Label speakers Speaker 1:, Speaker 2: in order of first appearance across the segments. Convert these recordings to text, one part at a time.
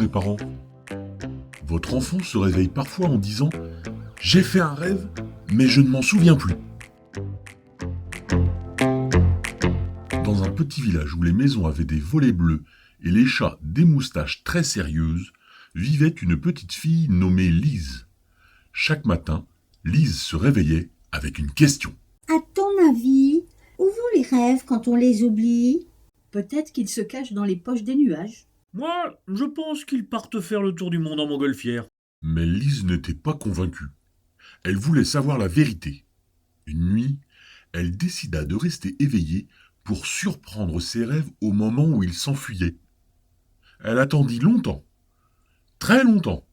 Speaker 1: les parents. Votre enfant se réveille parfois en disant « J'ai fait un rêve, mais je ne m'en souviens plus ». Dans un petit village où les maisons avaient des volets bleus et les chats des moustaches très sérieuses, vivait une petite fille nommée Lise. Chaque matin, Lise se réveillait avec une question.
Speaker 2: À ton avis, où vont les rêves quand on les oublie?
Speaker 3: Peut-être qu'ils se cachent dans les poches des nuages.
Speaker 4: Moi, je pense qu'ils partent faire le tour du monde en montgolfière.
Speaker 1: Mais Lise n'était pas convaincue. Elle voulait savoir la vérité. Une nuit, elle décida de rester éveillée pour surprendre ses rêves au moment où ils s'enfuyaient. Elle attendit longtemps, très longtemps,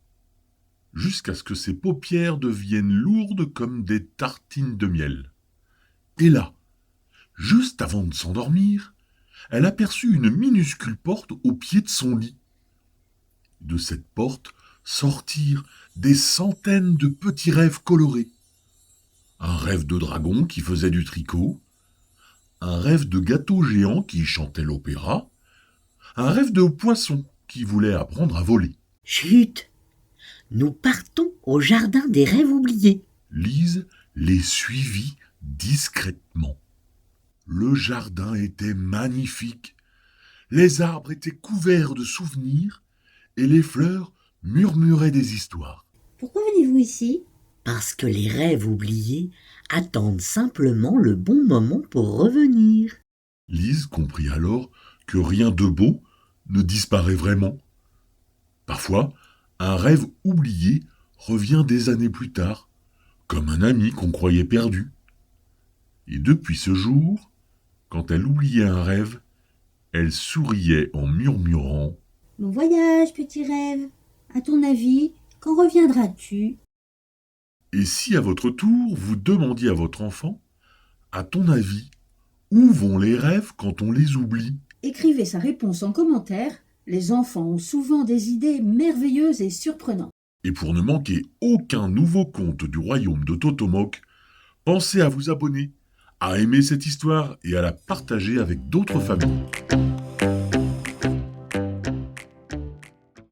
Speaker 1: jusqu'à ce que ses paupières deviennent lourdes comme des tartines de miel. Et là, juste avant de s'endormir, elle aperçut une minuscule porte au pied de son lit. De cette porte sortirent des centaines de petits rêves colorés. Un rêve de dragon qui faisait du tricot, un rêve de gâteau géant qui chantait l'opéra, un rêve de poisson qui voulait apprendre à voler.
Speaker 5: Chut! Nous partons au jardin des rêves oubliés.
Speaker 1: Lise les suivit discrètement. Le jardin était magnifique. Les arbres étaient couverts de souvenirs et les fleurs murmuraient des histoires.
Speaker 2: Pourquoi venez-vous ici?
Speaker 5: Parce que les rêves oubliés attendent simplement le bon moment pour revenir.
Speaker 1: Lise comprit alors que rien de beau ne disparaît vraiment. Parfois, un rêve oublié revient des années plus tard, comme un ami qu'on croyait perdu. Et depuis ce jour, quand elle oubliait un rêve, elle souriait en murmurant
Speaker 2: « Bon voyage, petit rêve. À ton avis, quand reviendras-tu »
Speaker 1: Et si à votre tour, vous demandiez à votre enfant « À ton avis, où vont les rêves quand on les oublie ?»
Speaker 3: Écrivez sa réponse en commentaire. Les enfants ont souvent des idées merveilleuses et surprenantes.
Speaker 1: Et pour ne manquer aucun nouveau conte du royaume de Totomoc, pensez à vous abonner, à aimer cette histoire et à la partager avec d'autres familles.